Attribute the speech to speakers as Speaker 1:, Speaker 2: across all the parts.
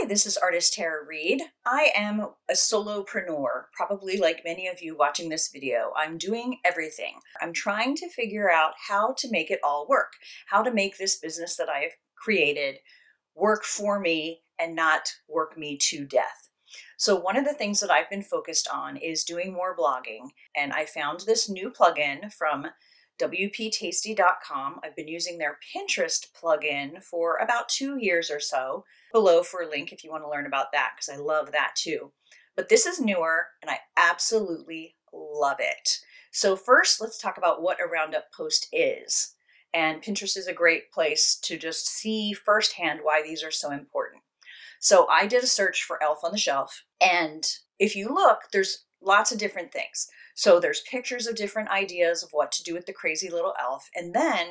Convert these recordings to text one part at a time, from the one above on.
Speaker 1: Hi, this is artist Tara Reed. I am a solopreneur, probably like many of you watching this video. I'm doing everything. I'm trying to figure out how to make it all work, how to make this business that I've created work for me and not work me to death. So one of the things that I've been focused on is doing more blogging, and I found this new plugin from wptasty.com. I've been using their Pinterest plugin for about 2 years or so. Below for a link if you want to learn about that, because I love that too. But this is newer and I absolutely love it. So first, let's talk about what a Roundup post is. And Pinterest is a great place to just see firsthand why these are so important. So I did a search for elf on the shelf, and if you look, there's lots of different things. So there's pictures of different ideas of what to do with the crazy little elf. And then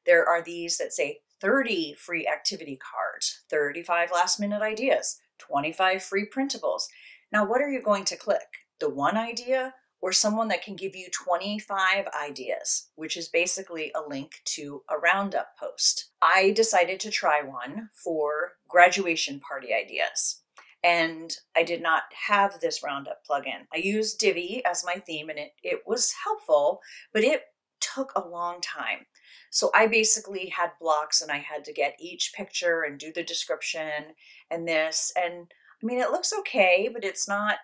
Speaker 1: there are these that say 30 free activity cards, 35 last minute ideas, 25 free printables. Now, what are you going to click? The one idea or someone that can give you 25 ideas, which is basically a link to a Roundup post. I decided to try one for graduation party ideas. And I did not have this Roundup plugin. I used Divi as my theme, and it was helpful, but it took a long time. So I basically had blocks, and I had to get each picture and do the description and this. And I mean, it looks okay, but it's not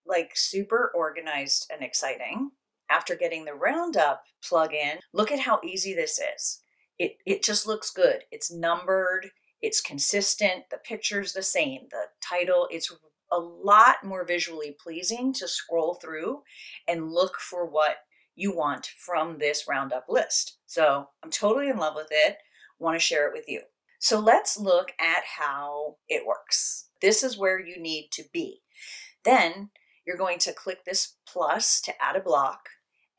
Speaker 1: like super organized and exciting. After getting the Roundup plugin, look at how easy this is. It just looks good. It's numbered. It's consistent. The picture's the same. The title, it's a lot more visually pleasing to scroll through and look for what you want from this Roundup list. So I'm totally in love with it. Want to share it with you. So let's look at how it works. This is where you need to be. Then you're going to click this plus to add a block,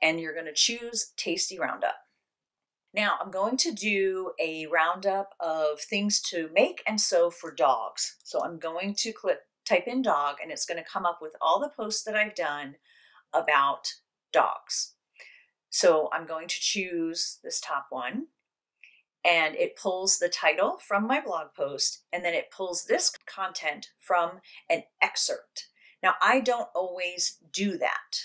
Speaker 1: and you're going to choose Tasty Roundup. Now I'm going to do a roundup of things to make and sew for dogs. So I'm going to type in dog, and it's going to come up with all the posts that I've done about dogs. So I'm going to choose this top one, and it pulls the title from my blog post, and then it pulls this content from an excerpt. Now I don't always do that.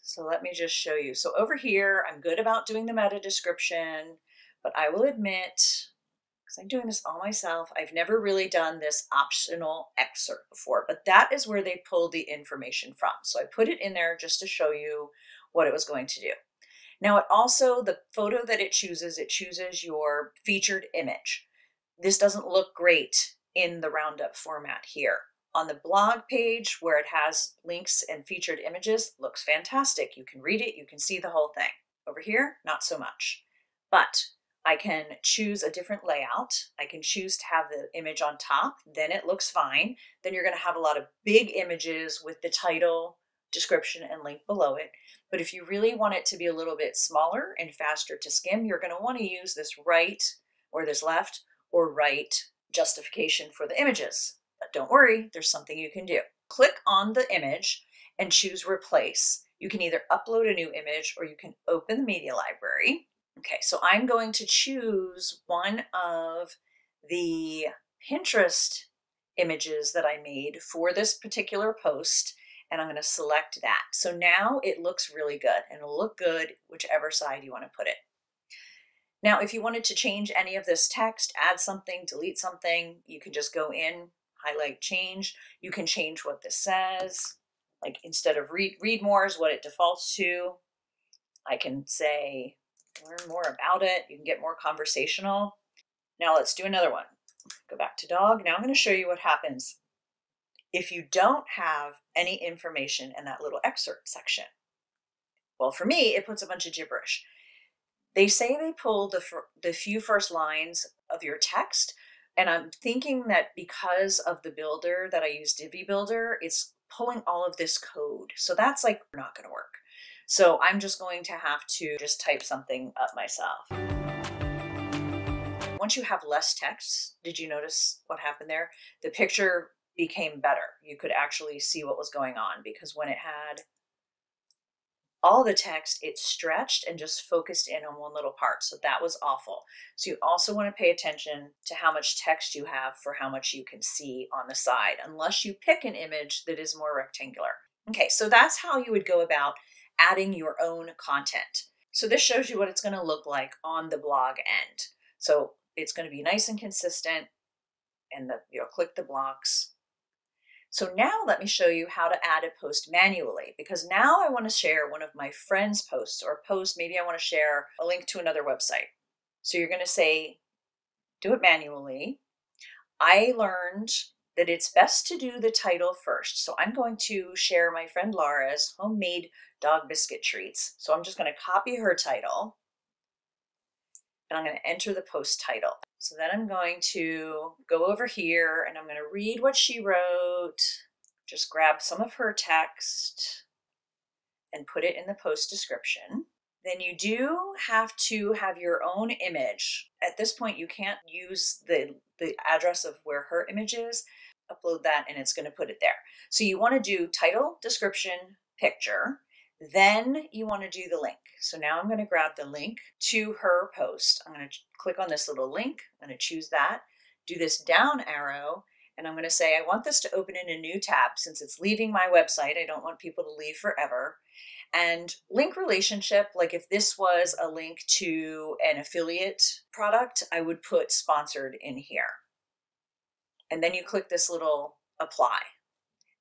Speaker 1: So let me just show you. So over here, I'm good about doing the meta description, but I will admit, because I'm doing this all myself, I've never really done this optional excerpt before, but that is where they pulled the information from. So I put it in there just to show you what it was going to do. Now it also, the photo that it chooses your featured image. This doesn't look great in the Roundup format here. On the blog page where it has links and featured images, looks fantastic. You can read it, you can see the whole thing. Over here, not so much. But I can choose a different layout. I can choose to have the image on top, then it looks fine. Then you're gonna have a lot of big images with the title, description, and link below it. But if you really want it to be a little bit smaller and faster to skim, you're gonna wanna use this right or this left or right justification for the images. But don't worry, there's something you can do. Click on the image and choose replace. You can either upload a new image or you can open the media library. Okay, so I'm going to choose one of the Pinterest images that I made for this particular post, and I'm going to select that. So now it looks really good, and it'll look good whichever side you want to put it. Now, if you wanted to change any of this text, add something, delete something, you can just go in, highlight, change. You can change what this says. Like instead of read more is what it defaults to. I can say learn more about it. You can get more conversational. Now let's do another one. Go back to dog. Now I'm going to show you what happens if you don't have any information in that little excerpt section. Well, for me, it puts a bunch of gibberish. They say they pull the few first lines of your text, and I'm thinking that because of the builder that I use, Divi Builder, it's pulling all of this code. So that's like not going to work. So I'm just going to have to just type something up myself. Once you have less text, did you notice what happened there? The picture became better. You could actually see what was going on, because when it had all the text, it stretched and just focused in on one little part. So that was awful. So you also want to pay attention to how much text you have for how much you can see on the side, unless you pick an image that is more rectangular. Okay, so that's how you would go about adding your own content. So this shows you what it's going to look like on the blog end. So it's going to be nice and consistent, and you'll click the blocks. So now let me show you how to add a post manually, because now I want to share one of my friend's posts, or maybe I want to share a link to another website. So you're going to say, do it manually. I learned that it's best to do the title first. So I'm going to share my friend Laura's homemade dog biscuit treats. So I'm just going to copy her title, and I'm going to enter the post title. So then I'm going to go over here and I'm going to read what she wrote, just grab some of her text and put it in the post description. Then you do have to have your own image. At this point, you can't use the address of where her image is. Upload that and it's going to put it there. So you want to do title, description, picture. Then you want to do the link. So now I'm going to grab the link to her post. I'm going to click on this little link. I'm going to choose that, do this down arrow, and I'm going to say I want this to open in a new tab since it's leaving my website. I don't want people to leave forever. And link relationship, like if this was a link to an affiliate product, I would put sponsored in here. And then you click this little apply.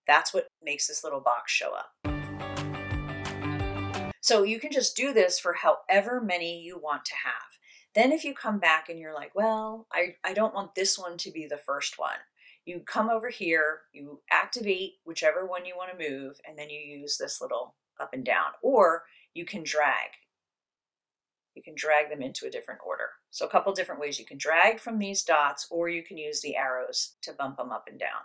Speaker 1: That's what makes this little box show up. So you can just do this for however many you want to have. Then if you come back and you're like, well, I don't want this one to be the first one. You come over here, you activate whichever one you want to move, and then you use this little up and down, or you can drag. You can drag them into a different order. So a couple different ways you can drag from these dots, or you can use the arrows to bump them up and down.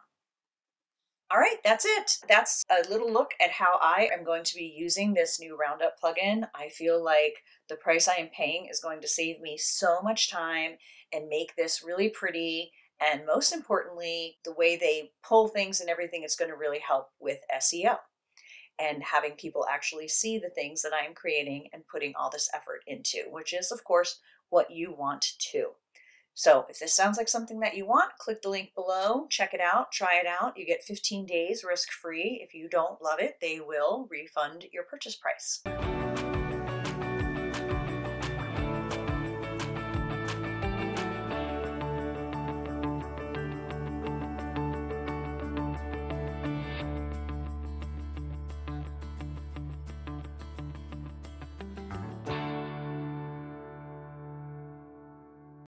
Speaker 1: All right, that's it. That's a little look at how I am going to be using this new Roundup plugin. I feel like the price I am paying is going to save me so much time and make this really pretty. And most importantly, the way they pull things and everything is going to really help with SEO and having people actually see the things that I am creating and putting all this effort into, which is, of course, what you want too. So if this sounds like something that you want, click the link below, check it out, try it out. You get 15 days risk-free. If you don't love it, they will refund your purchase price.